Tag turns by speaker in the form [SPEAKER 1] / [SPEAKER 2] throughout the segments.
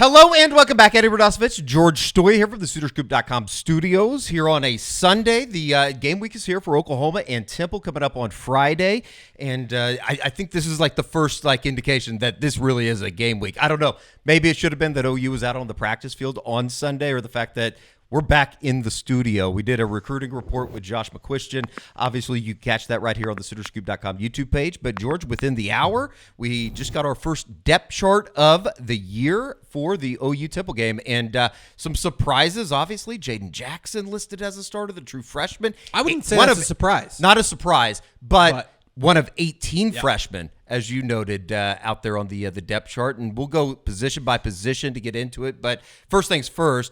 [SPEAKER 1] Hello and welcome back, Eddie Radosovich. George Stoia here from the SoonerScoop.com studios here on a Sunday. The game week is here for Oklahoma and Temple coming up on Friday. And I think this is like the first indication that this really is a game week. I don't know. Maybe it should have been that OU was out on the practice field on Sunday, or the fact that we're back in the studio. We did a recruiting report with Josh McQuistion. Obviously, you catch that right here on the SoonerScoop.com YouTube page. But, George, within the hour, we just got our first depth chart of the year for the OU Temple game. And some surprises, obviously. Jaden Jackson listed as a starter, the true freshman.
[SPEAKER 2] I wouldn't say that's a surprise.
[SPEAKER 1] Not a surprise, but one of 18 freshmen, as you noted, out there on the depth chart. And we'll go position by position to get into it. But first things first,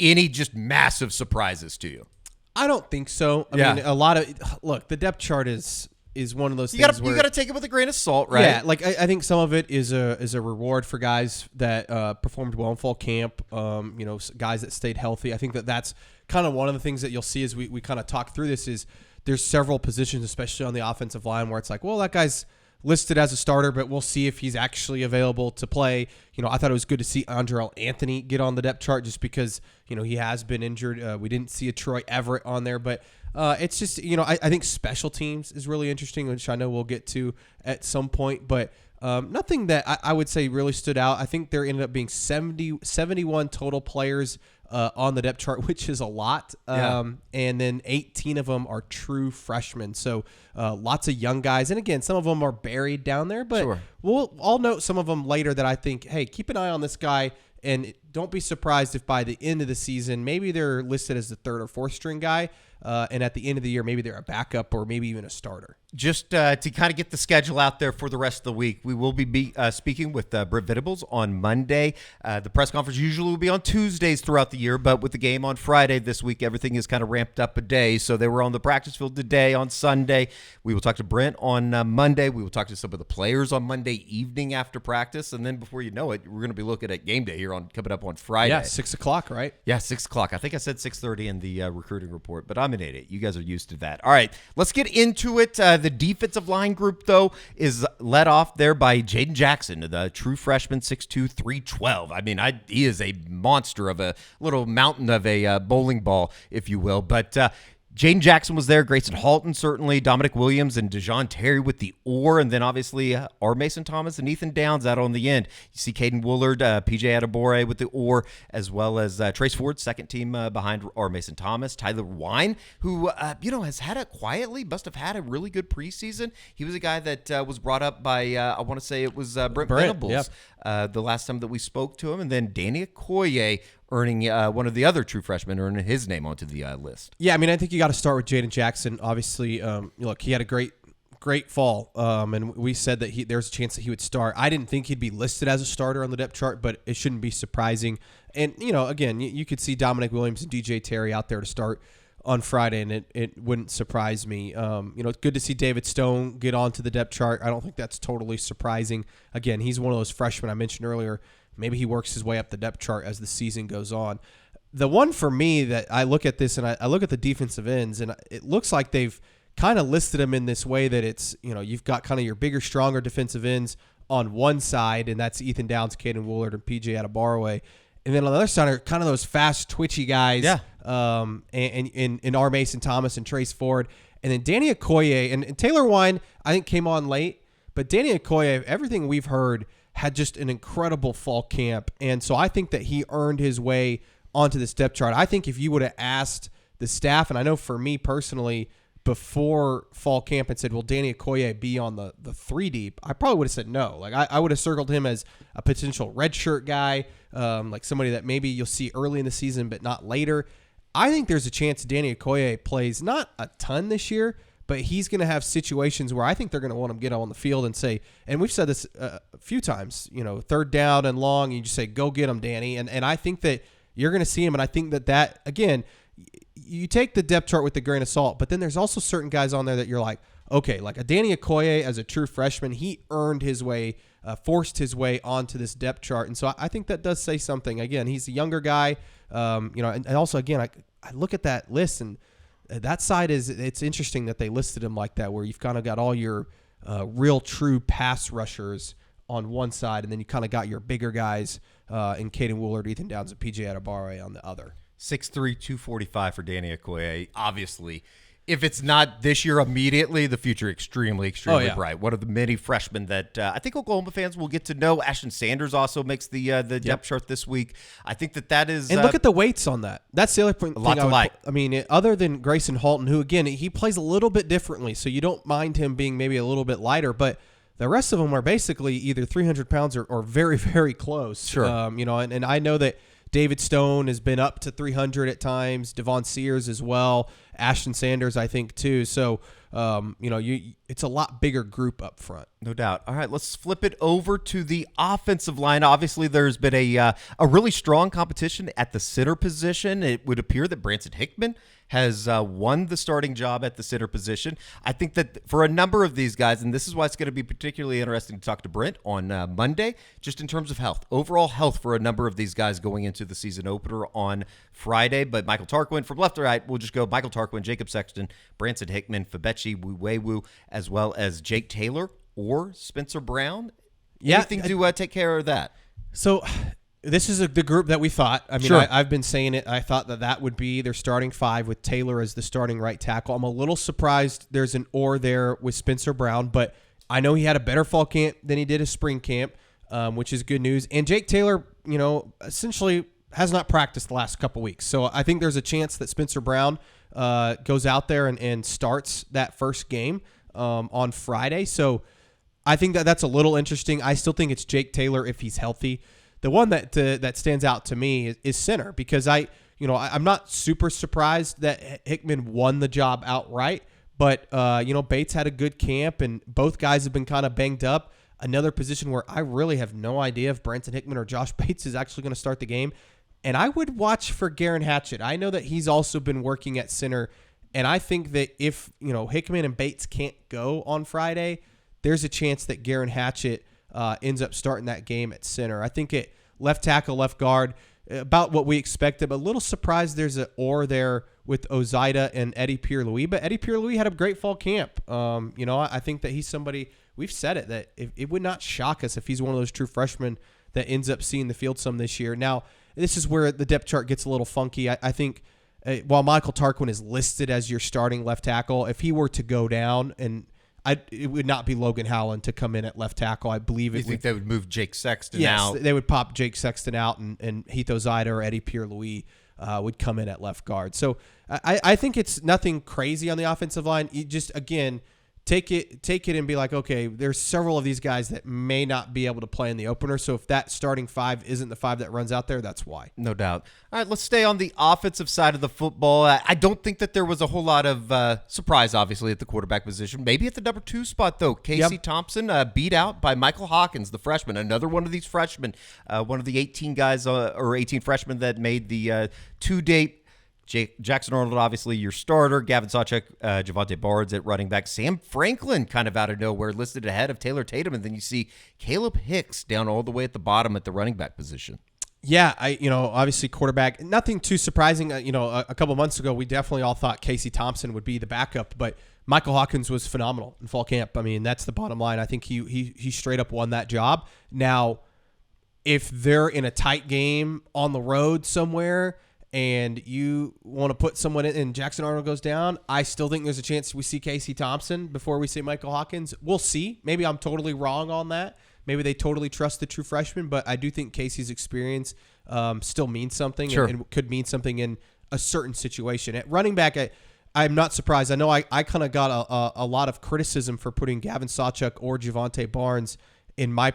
[SPEAKER 1] any just massive surprises to you?
[SPEAKER 2] I don't think so. I mean, a lot of the depth chart is one of those things
[SPEAKER 1] where you got to take it with a grain of salt, right?
[SPEAKER 2] Yeah, I think some of it is a reward for guys that performed well in fall camp. Guys that stayed healthy. I think that's kind of one of the things that you'll see as we kind of talk through this. Is there's several positions, especially on the offensive line, where it's like, well, that guy's listed as a starter, but we'll see if he's actually available to play. I thought it was good to see Andrel Anthony get on the depth chart just because, he has been injured. We didn't see a Troy Everett on there, but it's just, I think special teams is really interesting, which I know we'll get to at some point, but nothing that I would say really stood out. I think there ended up being 71 total players on the depth chart, which is a lot. And then 18 of them are true freshmen. So lots of young guys. And again, some of them are buried down there, but I'll note some of them later that I think, hey, keep an eye on this guy. And don't be surprised if by the end of the season, maybe they're listed as the third or fourth string guy. And at the end of the year, maybe they're a backup or maybe even a starter.
[SPEAKER 1] Just to kind of get the schedule out there for the rest of the week, we will be speaking with Britt Venables on Monday. The press conference usually will be on Tuesdays throughout the year, but with the game on Friday this week, everything is kind of ramped up a day. So they were on the practice field today on Sunday. We will talk to Brent on Monday. We will talk to some of the players on Monday evening after practice. And then before you know it, we're going to be looking at game day here coming up on Friday.
[SPEAKER 2] Yeah, 6 o'clock, right?
[SPEAKER 1] Yeah, 6 o'clock. I think I said 6:30 in the recruiting report, but I'm an idiot. You guys are used to that. All right, let's get into it. The defensive line group, though, is led off there by Jaden Jackson, the true freshman, 6'2", 312. I mean, he is a monster of a little mountain of a bowling ball, if you will. But Jaden Jackson was there. Grayson Halton, certainly. Dominic Williams and DeJohn Terry with the oar. And then, obviously, R. Mason Thomas and Ethan Downs out on the end. You see Caden Woolard, PJ Adebore with the oar, as well as Trace Ford, second team behind R. Mason Thomas. Tyler Wine, who, has had must have had a really good preseason. He was a guy that was brought up by, I want to say it was Brent Venables the last time that we spoke to him. And then Danny Okoye, earning one of the other true freshmen, earning his name onto the list.
[SPEAKER 2] Yeah, I mean, I think you got to start with Jaden Jackson. Obviously, look, he had a great fall, and we said that there's a chance that he would start. I didn't think he'd be listed as a starter on the depth chart, but it shouldn't be surprising. And, again, you could see Dominic Williams and DJ Terry out there to start on Friday, and it wouldn't surprise me. It's good to see David Stone get onto the depth chart. I don't think that's totally surprising. Again, he's one of those freshmen I mentioned earlier. Maybe he works his way up the depth chart as the season goes on. The one for me that I look at this and I look at the defensive ends, and it looks like they've kind of listed them in this way that it's, you've got kind of your bigger, stronger defensive ends on one side, and that's Ethan Downs, Caden Woolard, and PJ Adebore. And then on the other side are kind of those fast, twitchy guys, and R. Mason Thomas and Trace Ford. And then Danny Okoye and Taylor Wine, I think, came on late. But Danny Okoye, everything we've heard, had just an incredible fall camp. And so I think that he earned his way onto this depth chart. I think if you would have asked the staff, and I know for me personally, before fall camp and said, will Danny Okoye be on the 3 deep, I probably would have said no. Like I would have circled him as a potential redshirt guy, like somebody that maybe you'll see early in the season but not later. I think there's a chance Danny Okoye plays not a ton this year, but he's going to have situations where I think they're going to want him to get on the field and say, and we've said this a few times, third down and long, you just say, go get him, Danny. And I think that you're going to see him, and I think that, again, you take the depth chart with a grain of salt, but then there's also certain guys on there that you're like, okay, like a Danny Okoye as a true freshman, he earned his way, forced his way onto this depth chart. And so I think that does say something. Again, he's a younger guy, and also, again, I look at that list, and that side it's interesting that they listed him like that, where you've kind of got all your real true pass rushers on one side, and then you kind of got your bigger guys in Caden Woolard, Ethan Downs, and PJ Adebawore on the other.
[SPEAKER 1] 6'3", 245 for Danny Okoye. Obviously, if it's not this year immediately, the future extremely bright. One of the many freshmen that I think Oklahoma fans will get to know. Ashton Sanders also makes the depth chart this week. I think that is.
[SPEAKER 2] And look at the weights on that. That's the other thing.
[SPEAKER 1] A lot to like.
[SPEAKER 2] I mean, other than Grayson Halton, who again he plays a little bit differently, so you don't mind him being maybe a little bit lighter, but the rest of them are basically either 300 pounds or very, very close.
[SPEAKER 1] Sure.
[SPEAKER 2] And I know that David Stone has been up to 300 at times. Devon Sears as well. Ashton Sanders, I think, too. So, it's a lot bigger group up front.
[SPEAKER 1] No doubt. All right, let's flip it over to the offensive line. Obviously, there's been a really strong competition at the center position. It would appear that Branson Hickman has won the starting job at the center position. I think that for a number of these guys, and this is why it's going to be particularly interesting to talk to Brent on Monday, just in terms of health, overall health for a number of these guys going into the season opener on Friday. But Michael Tarquin, from left to right, we'll just go Michael Tarquin, Jacob Sexton, Branson Hickman, Fabechi Wuwewu, as well as Jake Taylor or Spencer Brown. Anything to take care of that?
[SPEAKER 2] So this is the group that we thought. I mean,
[SPEAKER 1] Sure.
[SPEAKER 2] I've been saying it. I thought that would be their starting five with Taylor as the starting right tackle. I'm a little surprised there's an or there with Spencer Brown, but I know he had a better fall camp than he did his spring camp, which is good news. And Jake Taylor, essentially has not practiced the last couple weeks. So I think there's a chance that Spencer Brown goes out there and starts that first game on Friday. So I think that's a little interesting. I still think it's Jake Taylor if he's healthy. The one that stands out to me is center, because I'm not super surprised that Hickman won the job outright, but Bates had a good camp and both guys have been kind of banged up. Another position where I really have no idea if Branson Hickman or Josh Bates is actually going to start the game. And I would watch for Garen Hatchett. I know that he's also been working at center, and I think that if Hickman and Bates can't go on Friday, there's a chance that Garen Hatchett ends up starting that game at center. I think at left tackle, left guard, about what we expected, but a little surprised there's an or there with Ozida and Eddie Pierre-Louis. But Eddie Pierre-Louis had a great fall camp. I think that he's somebody, we've said it, that it would not shock us if he's one of those true freshmen that ends up seeing the field some this year. Now, this is where the depth chart gets a little funky. I think while Michael Tarquin is listed as your starting left tackle, if he were to go down, it would not be Logan Howland to come in at left tackle. I believe it.
[SPEAKER 1] You think they would move Jake Sexton out?
[SPEAKER 2] Yes, they would pop Jake Sexton out, and Heath Ozida or Eddie Pierre-Louis would come in at left guard. So I think it's nothing crazy on the offensive line. You just, again, take it and be like, okay, there's several of these guys that may not be able to play in the opener. So if that starting five isn't the five that runs out there, that's why.
[SPEAKER 1] No doubt. All right, let's stay on the offensive side of the football. I don't think that there was a whole lot of surprise, obviously, at the quarterback position. Maybe at the number 2 spot, though. Casey Thompson beat out by Michael Hawkins, the freshman, another one of these freshmen, one of the 18 guys or 18 freshmen that made the two-date. Jackson Arnold, obviously, your starter. Gavin Sawchuk, Javonte Barnes at running back. Sam Franklin, kind of out of nowhere, listed ahead of Taylor Tatum. And then you see Caleb Hicks down all the way at the bottom at the running back position.
[SPEAKER 2] Yeah, obviously quarterback, nothing too surprising. A couple months ago, we definitely all thought Casey Thompson would be the backup, but Michael Hawkins was phenomenal in fall camp. I mean, that's the bottom line. I think he straight up won that job. Now, if they're in a tight game on the road somewhere and you want to put someone in and Jackson Arnold goes down, I still think there's a chance we see Casey Thompson before we see Michael Hawkins. We'll see. Maybe I'm totally wrong on that. Maybe they totally trust the true freshman, but I do think Casey's experience still means something.
[SPEAKER 1] Sure.
[SPEAKER 2] and could mean something in a certain situation. At running back, I'm not surprised. I know I kind of got a lot of criticism for putting Gavin Sawchuk or Javonte Barnes in my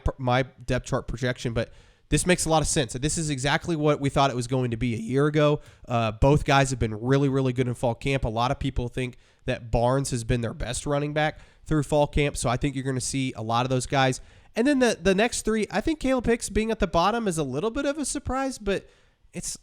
[SPEAKER 2] depth chart projection, but this makes a lot of sense. This is exactly what we thought it was going to be a year ago. Both guys have been really, really good in fall camp. A lot of people think that Barnes has been their best running back through fall camp, so I think you're going to see a lot of those guys. And then the next three, I think Caleb Hicks being at the bottom is a little bit of a surprise, but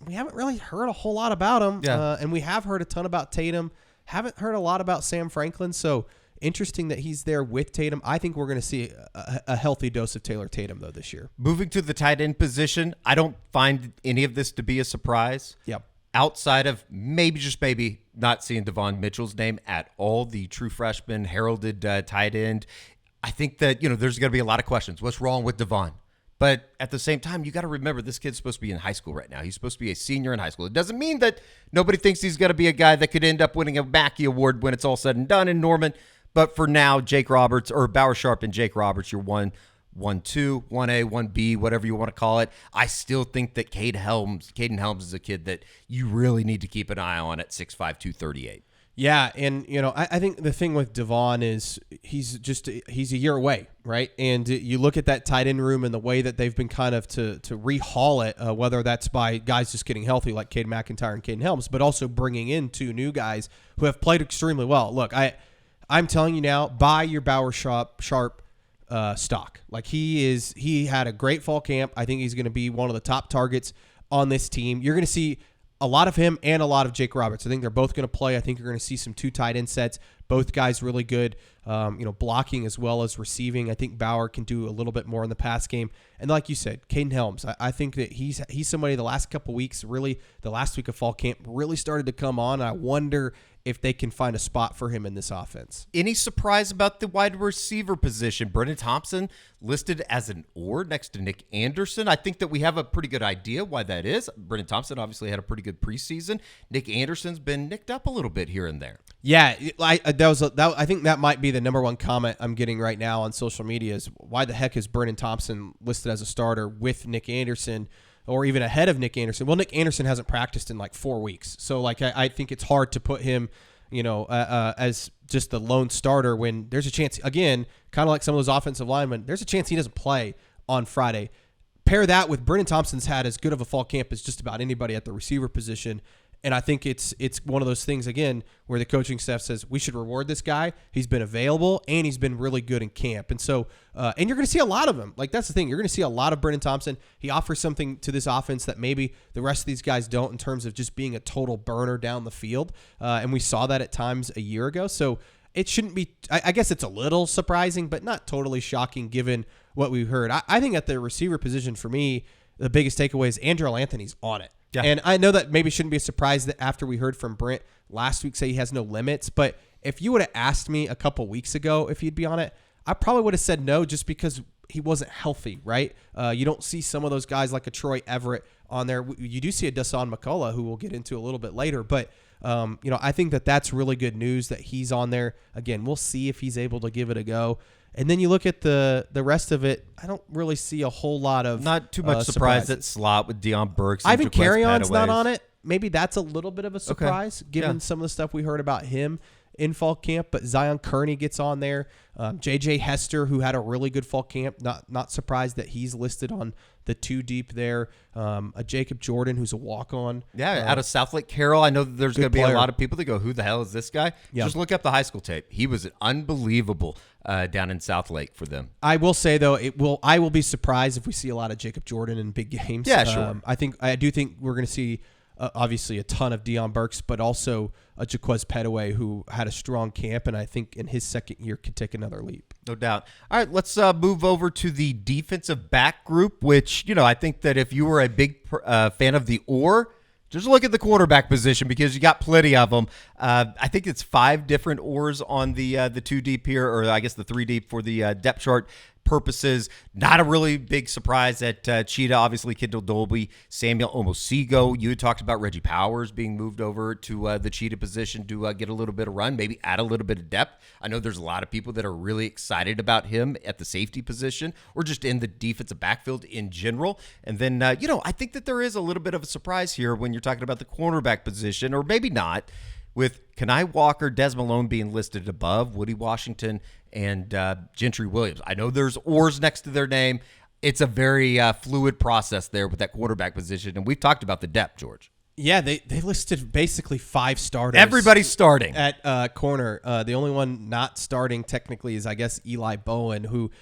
[SPEAKER 2] we haven't really heard a whole lot about him.
[SPEAKER 1] Yeah.
[SPEAKER 2] And we have heard a ton about Tatum. Haven't heard a lot about Sam Franklin, so interesting that he's there with Tatum. I think we're going to see a healthy dose of Taylor Tatum, though, this year.
[SPEAKER 1] Moving to the tight end position, I don't find any of this to be a surprise.
[SPEAKER 2] Yep.
[SPEAKER 1] Outside of maybe not seeing Devon Mitchell's name at all, the true freshman heralded tight end. I think that, there's going to be a lot of questions. What's wrong with Devon? But at the same time, you got to remember this kid's supposed to be in high school right now. He's supposed to be a senior in high school. It doesn't mean that nobody thinks he's going to be a guy that could end up winning a Mackey Award when it's all said and done in Norman. But for now, Jake Roberts or Bauer Sharp and Jake Roberts, you're 1-2, 1A, 1B, whatever you want to call it. I still think that Caden Helms is a kid that you really need to keep an eye on at 6'5", 238.
[SPEAKER 2] Yeah, and I think the thing with Devon is he's a year away, right? And you look at that tight end room and the way that they've been kind of to rehaul it, whether that's by guys just getting healthy like Cade McIntyre and Caden Helms, but also bringing in two new guys who have played extremely well. Look, I'm telling you now, buy your Bauer Sharp stock. Like he had a great fall camp. I think he's going to be one of the top targets on this team. You're going to see a lot of him and a lot of Jake Roberts. I think they're both going to play. I think you're going to see some two tight end sets. Both guys really good, blocking as well as receiving. I think Bauer can do a little bit more in the pass game. And like you said, Caden Helms, I think that he's somebody the last couple weeks, really the last week of fall camp, really started to come on. I wonder if they can find a spot for him in this offense.
[SPEAKER 1] Any surprise about the wide receiver position? Brennan Thompson listed as an or next to Nick Anderson. I think that we have a pretty good idea why that is. Brennan Thompson obviously had a pretty good preseason. Nick Anderson's been nicked up a little bit here and there.
[SPEAKER 2] Yeah, I think that might be the number one comment I'm getting right now on social media is why the heck is Brennan Thompson listed as a starter with Nick Anderson or even ahead of Nick Anderson? Well, Nick Anderson hasn't practiced in like 4 weeks. So I think it's hard to put him, as just the lone starter when there's a chance, again, kind of like some of those offensive linemen, there's a chance he doesn't play on Friday. Pair that with Brennan Thompson's had as good of a fall camp as just about anybody at the receiver position. And I think it's one of those things, again, where the coaching staff says, we should reward this guy. He's been available, and he's been really good in camp. And so, and you're going to see a lot of him. Like, that's the thing. You're going to see a lot of Brennan Thompson. He offers something to this offense that maybe the rest of these guys don't in terms of just being a total burner down the field. And we saw that at times a year ago. So it shouldn't be – I guess it's a little surprising, but not totally shocking given what we've heard. I think at the receiver position, for me, the biggest takeaway is Andrell Anthony's on it. Yeah. And I know that maybe shouldn't be a surprise that after we heard from Brent last week say he has no limits, but if you would have asked me a couple weeks ago if he'd be on it, I probably would have said no just because he wasn't healthy, right? You don't see some of those guys like a Troy Everett on there. You do see a Dasan McCullough, who we'll get into a little bit later, but I think that that's really good news that he's on there. Again, we'll see if he's able to give it a go. And then you look at the rest of it, I don't really see a whole lot of
[SPEAKER 1] not too much surprise at slot with Deion Burks.
[SPEAKER 2] Ivan Carrion's not on it. Maybe that's a little bit of a surprise given some of the stuff we heard about him in fall camp. But Zion Kearney gets on there. J.J. Hester, who had a really good fall camp, not surprised that he's listed on the 2 deep there. A Jacob Jordan, who's a walk-on.
[SPEAKER 1] Yeah, out of South Lake Carroll. I know that there's going to be a lot of people that go, who the hell is this guy? Yeah. Just look up the high school tape. He was unbelievable down in South Lake for them.
[SPEAKER 2] I will say, though, I will be surprised if we see a lot of Jacob Jordan in big games.
[SPEAKER 1] Yeah, sure.
[SPEAKER 2] I do think we're going to see obviously a ton of Deion Burks, but also a Jaquez Petaway who had a strong camp, and I think in his second year can take another leap.
[SPEAKER 1] No doubt. All right, let's move over to the defensive back group, which, I think that if you were a big fan of the just look at the quarterback position because you got plenty of them. I think it's 5 different oars on the 2 deep here, or I guess the 3 deep for the depth chart purposes. Not a really big surprise at Cheetah. Obviously, Kendall Dolby, Samuel Omosigo. You had talked about Reggie Powers being moved over to the Cheetah position to get a little bit of run, maybe add a little bit of depth. I know there's a lot of people that are really excited about him at the safety position or just in the defensive backfield in general. And then, I think that there is a little bit of a surprise here when you're talking about the cornerback position, or maybe not, with Kenai Walker, Des Malone being listed above Woody Washington and Gentry Williams. I know there's oars next to their name. It's a very fluid process there with that quarterback position, and we've talked about the depth, George.
[SPEAKER 2] Yeah, they listed basically 5 starters.
[SPEAKER 1] Everybody's starting.
[SPEAKER 2] At corner. The only one not starting technically is, I guess, Eli Bowen, who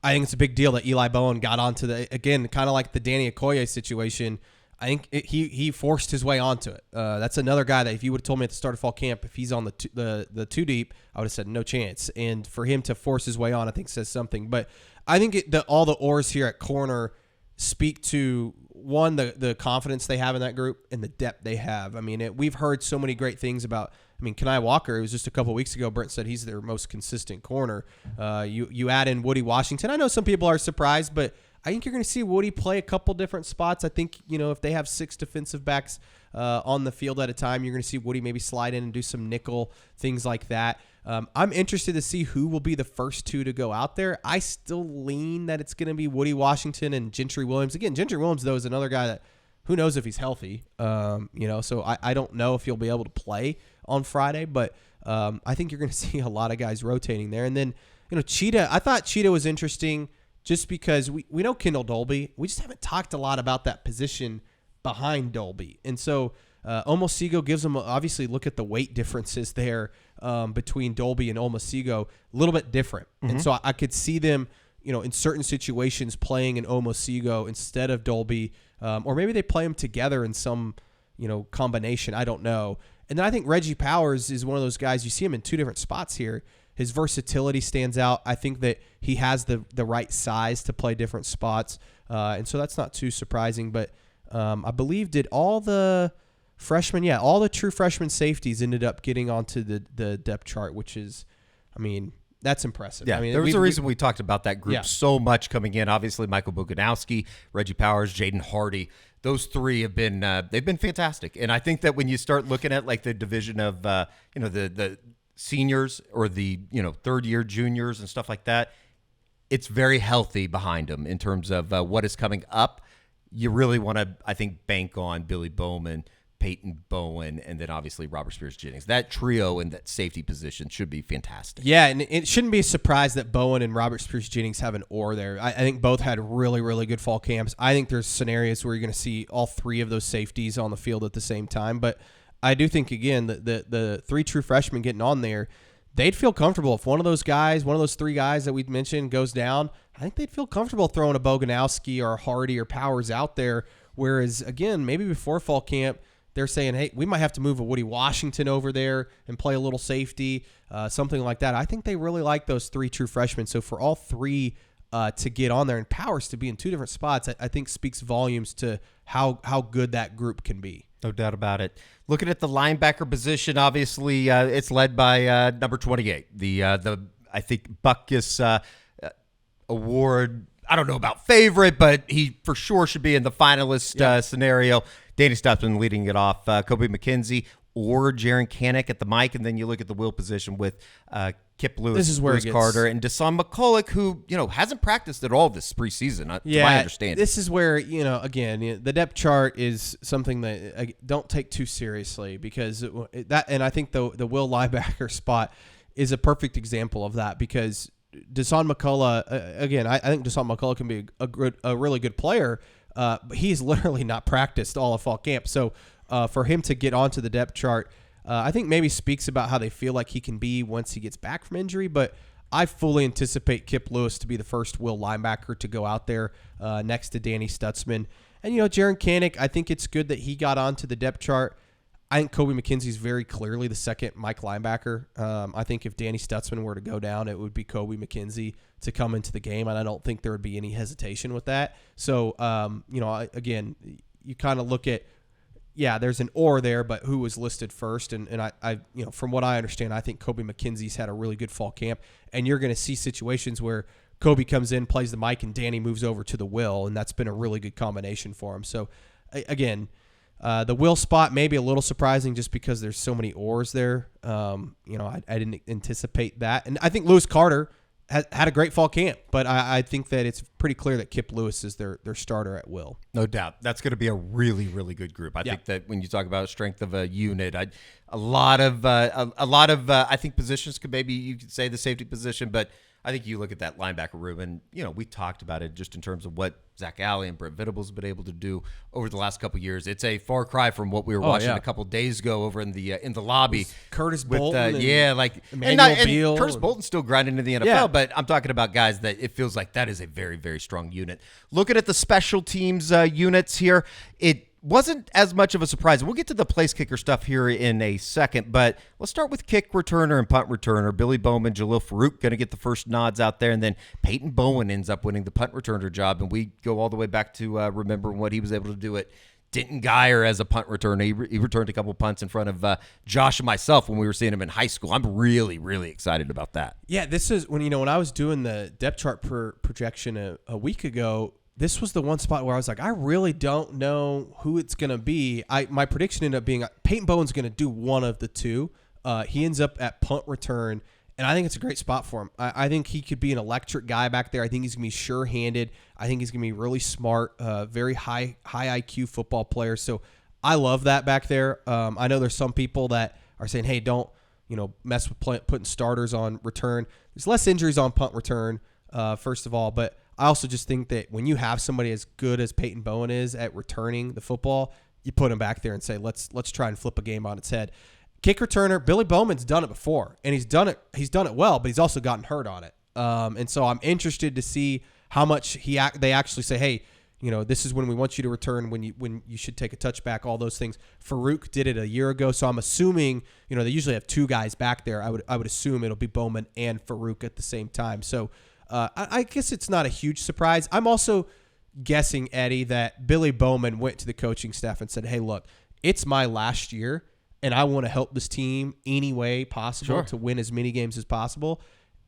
[SPEAKER 2] I think it's a big deal that Eli Bowen got onto again, kind of like the Danny Okoye situation. I think he forced his way onto it. That's another guy that if you would have told me at the start of fall camp, if he's on the 2 deep, I would have said no chance. And for him to force his way on, I think says something. But I think all the oars here at corner speak to one, the confidence they have in that group and the depth they have. I mean, we've heard so many great things about. I mean, Kenai Walker, it was just a couple weeks ago, Brent said he's their most consistent corner. You add in Woody Washington. I know some people are surprised, but I think you're going to see Woody play a couple different spots. I think, if they have 6 defensive backs on the field at a time, you're going to see Woody maybe slide in and do some nickel, things like that. I'm interested to see who will be the first 2 to go out there. I still lean that it's going to be Woody Washington and Gentry Williams. Again, Gentry Williams, though, is another guy that who knows if he's healthy. So I don't know if he'll be able to play on Friday, but I think you're going to see a lot of guys rotating there. And then, Cheetah, I thought Cheetah was interesting just because we know Kendall Dolby. We just haven't talked a lot about that position behind Dolby. And so Omosigo gives them, obviously, look at the weight differences there between Dolby and Omosigo, a little bit different. Mm-hmm. And so I could see them, in certain situations playing an Omosigo instead of Dolby, or maybe they play them together in some, combination. I don't know. And then I think Reggie Powers is one of those guys, you see him in 2 different spots here. His versatility stands out. I think that he has the right size to play different spots. And so that's not too surprising. But I believe all the true freshman safeties ended up getting onto the depth chart, which is, that's impressive.
[SPEAKER 1] Yeah, there was a reason we talked about that group so much coming in. Obviously, Michael Boganowski, Reggie Powers, Jaden Hardy. Those 3 have been they've been fantastic. And I think that when you start looking at like the division of the seniors or the third-year juniors and stuff like that, it's very healthy behind them in terms of what is coming up. You really want to, I think, bank on Billy Bowman, Peyton Bowen, and then obviously Robert Spears-Jennings. That trio in that safety position should be fantastic.
[SPEAKER 2] Yeah, and it shouldn't be a surprise that Bowen and Robert Spears-Jennings have an oar there. I think both had really, really good fall camps. I think there's scenarios where you're going to see all 3 of those safeties on the field at the same time. But I do think, again, the 3 true freshmen getting on there, they'd feel comfortable. If one of those 3 guys that we mentioned goes down, I think they'd feel comfortable throwing a Boganowski or a Hardy or Powers out there. Whereas, again, maybe before fall camp, they're saying, hey, we might have to move a Woody Washington over there and play a little safety, something like that. I think they really like those 3 true freshmen. So for all 3 to get on there and Powers to be in 2 different spots, I think speaks volumes to how good that group can be.
[SPEAKER 1] No doubt about it. Looking at the linebacker position, obviously it's led by number 28. The I think Butkus Award. I don't know about favorite, but he for sure should be in the finalist scenario. Danny Stutzman leading it off. Kobe McKenzie or Jaron Kanek at the mic, and then you look at the wheel position with Kip Lewis,
[SPEAKER 2] this is where
[SPEAKER 1] Lewis Carter, and Deshaun McCulloch, who hasn't practiced at all this preseason. To my understanding,
[SPEAKER 2] this is where again the depth chart is something that I don't take too seriously because and I think the will linebacker spot is a perfect example of that because Deshaun McCulloch again I think Deshaun McCulloch can be a really good player. But he's literally not practiced all of fall camp. So for him to get onto the depth chart, I think maybe speaks about how they feel like he can be once he gets back from injury. But I fully anticipate Kip Lewis to be the first will linebacker to go out there next to Danny Stutzman. And, Jaron Kanek, I think it's good that he got onto the depth chart. I think Kobe McKenzie's very clearly the second Mike linebacker. I think if Danny Stutzman were to go down, it would be Kobe McKenzie to come into the game, and I don't think there would be any hesitation with that. So, again, you kind of look at, there's an or there, but who was listed first? And I from what I understand, I think Kobe McKenzie's had a really good fall camp, and you're going to see situations where Kobe comes in, plays the mic, and Danny moves over to the will, and that's been a really good combination for him. So, again, the will spot may be a little surprising just because there's so many oars there. I didn't anticipate that. And I think Lewis Carter had a great fall camp, but I think that it's pretty clear that Kip Lewis is their starter at will.
[SPEAKER 1] No doubt. That's going to be a really, really good group. I think that when you talk about strength of a unit, a lot of I think positions could maybe you could say the safety position, but I think you look at that linebacker room, and we talked about it just in terms of what Zach Alley and Brent Venables have been able to do over the last couple of years. It's a far cry from what we were watching a couple of days ago over in the lobby.
[SPEAKER 2] Curtis
[SPEAKER 1] with,
[SPEAKER 2] Bolton,
[SPEAKER 1] and Curtis Bolton's still grinding in the NFL, but I'm talking about guys that it feels like that is a very, very strong unit. Looking at the special teams units here, wasn't as much of a surprise. We'll get to the place kicker stuff here in a second, but let's start with kick returner and punt returner. Billy Bowman, Jalil Farouk going to get the first nods out there, and then Peyton Bowen ends up winning the punt returner job, and we go all the way back to remembering what he was able to do at Denton Geyer as a punt returner. He returned a couple punts in front of Josh and myself when we were seeing him in high school. I'm really, really excited about that.
[SPEAKER 2] Yeah, this is when I was doing the depth chart projection a week ago. This was the one spot where I was like, I really don't know who it's going to be. My prediction ended up being Peyton Bowen's going to do one of the two. He ends up at punt return, and I think it's a great spot for him. I think he could be an electric guy back there. I think he's going to be sure-handed. I think he's going to be really smart, very high IQ football player. So I love that back there. I know there's some people that are saying, hey, don't mess with putting starters on return. There's less injuries on punt return, first of all, but I also just think that when you have somebody as good as Peyton Bowen is at returning the football, you put him back there and say, let's try and flip a game on its head. Kick returner, Billy Bowman's done it before, and he's done it well, but he's also gotten hurt on it. And so I'm interested to see how much they actually say, hey, this is when we want you to return, when you should take a touchback, all those things. Farouk did it a year ago, so I'm assuming, they usually have two guys back there. I would assume it'll be Bowman and Farouk at the same time. So I guess it's not a huge surprise. I'm also guessing, Eddie, that Billy Bowman went to the coaching staff and said, hey, look, it's my last year, and I want to help this team any way possible to win as many games as possible.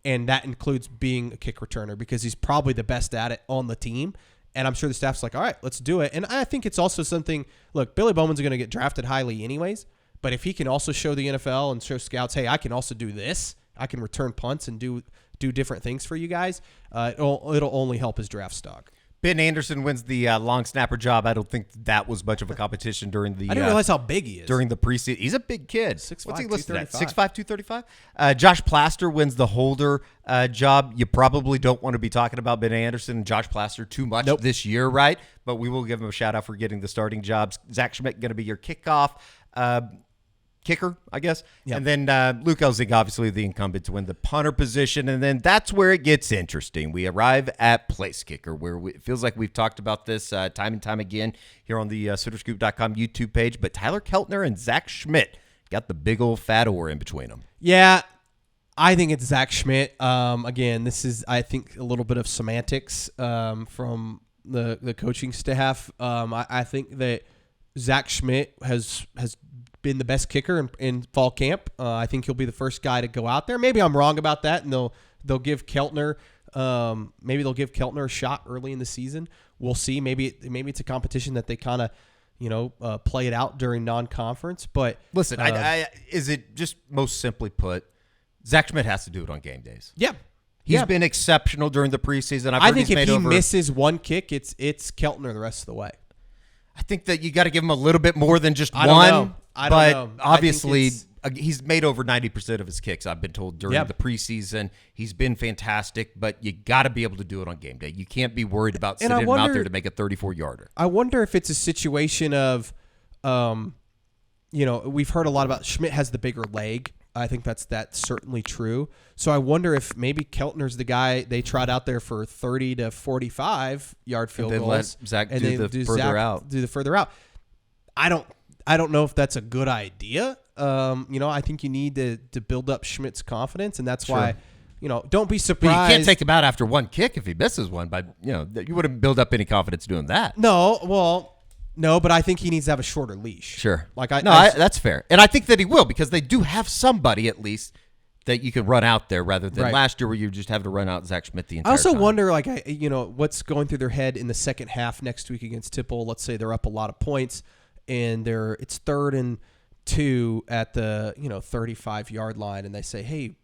[SPEAKER 2] And that includes being a kick returner because he's probably the best at it on the team. And I'm sure the staff's like, all right, let's do it. And I think it's also something, look, Billy Bowman's going to get drafted highly anyways, but if he can also show the NFL and show scouts, hey, I can also do this, I can return punts and do different things for you guys, it'll only help his draft stock.
[SPEAKER 1] Ben Anderson wins the long snapper job. I don't think that was much of a competition during the.
[SPEAKER 2] I didn't realize how big he is.
[SPEAKER 1] During the preseason. He's a big kid.
[SPEAKER 2] 6'5",
[SPEAKER 1] What's he listed at?
[SPEAKER 2] 235.
[SPEAKER 1] 6'5", 235? Josh Plaster wins the holder job. You probably don't want to be talking about Ben Anderson and Josh Plaster too much this year, right? But we will give him a shout out for getting the starting jobs. Zach Schmidt going to be your kickoff kicker, I guess. Yep. And then Luke Elsing, obviously the incumbent, to win the punter position. And then that's where it gets interesting. We arrive at place kicker, where it feels like we've talked about this time and time again here on the SoonerScoop.com YouTube page. But Tyler Keltner and Zach Schmidt got the big old fat oar in between them.
[SPEAKER 2] Yeah, I think it's Zach Schmidt. Again, this is, I think, a little bit of semantics from the coaching staff. I think that Zach Schmidt has been the best kicker in fall camp. I think he'll be the first guy to go out there. Maybe I'm wrong about that, and they'll give Keltner a shot early in the season. We'll see. Maybe it's a competition that they kind of play it out during non-conference. But
[SPEAKER 1] listen, is it just most simply put, Zach Schmidt has to do it on game days.
[SPEAKER 2] Yeah.
[SPEAKER 1] He's been exceptional during the preseason.
[SPEAKER 2] I think if he misses one kick, it's Keltner the rest of the way.
[SPEAKER 1] I think that you got to give him a little bit more than just one.
[SPEAKER 2] I don't know.
[SPEAKER 1] Obviously, he's made over 90% of his kicks, I've been told, during the preseason. He's been fantastic, but you got to be able to do it on game day. You can't be worried about sitting him out there to make a 34-yarder.
[SPEAKER 2] I wonder if it's a situation of, we've heard a lot about Schmidt has the bigger leg. I think that's certainly true. So I wonder if maybe Keltner's the guy they trot out there for 30 to 45-yard field goals.
[SPEAKER 1] Let Zach do the further out.
[SPEAKER 2] I don't know if that's a good idea. I think you need to build up Schmidt's confidence, and that's why, don't be surprised.
[SPEAKER 1] But you can't take him out after one kick if he misses one. But you wouldn't build up any confidence doing that.
[SPEAKER 2] No, but I think he needs to have a shorter leash.
[SPEAKER 1] Sure. That's fair. And I think that he will, because they do have somebody at least that you can run out there rather than last year where you just have to run out Zach Schmidt the entire time.
[SPEAKER 2] I also wonder, what's going through their head in the second half next week against Tipple. Let's say they're up a lot of points and it's 3rd and 2 at the 35-yard line, and they say, hey,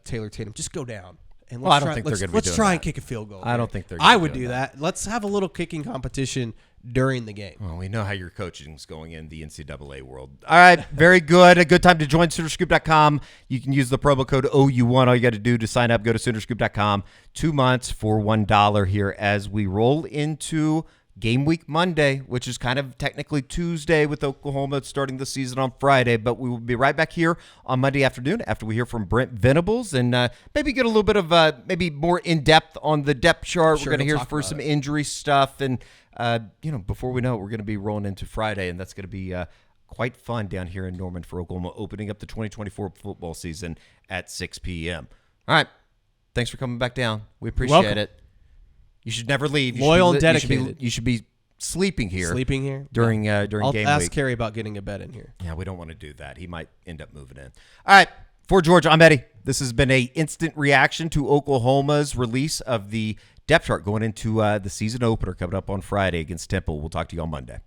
[SPEAKER 2] Taylor Tatum, just go down. And
[SPEAKER 1] I don't think they're going to be doing that.
[SPEAKER 2] Let's try and kick a field goal.
[SPEAKER 1] I don't think they're
[SPEAKER 2] going to I would do that. Let's have a little kicking competition during the game.
[SPEAKER 1] Well, we know how your coaching is going in the NCAA world. All right, very good. A good time to join SoonerScoop.com. You can use the promo code OU1. All you got to do to sign up, go to SoonerScoop.com. 2 months for $1 here as we roll into Game Week Monday, which is kind of technically Tuesday with Oklahoma starting the season on Friday. But we will be right back here on Monday afternoon after we hear from Brent Venables and maybe get a little bit of maybe more in-depth on the depth chart. We're going to hear for some injury stuff and before we know it, we're going to be rolling into Friday, and that's going to be quite fun down here in Norman for Oklahoma, opening up the 2024 football season at 6 p.m. All right. Thanks for coming back down. We appreciate it. You should never leave.
[SPEAKER 2] Loyal and dedicated.
[SPEAKER 1] You should be sleeping here.
[SPEAKER 2] Sleeping here?
[SPEAKER 1] During game week.
[SPEAKER 2] I'll ask Kerry about getting a bed in here.
[SPEAKER 1] Yeah, we don't want to do that. He might end up moving in. All right. For George, I'm Eddie. This has been a instant reaction to Oklahoma's release of the depth chart going into the season opener coming up on Friday against Temple. We'll talk to you on Monday.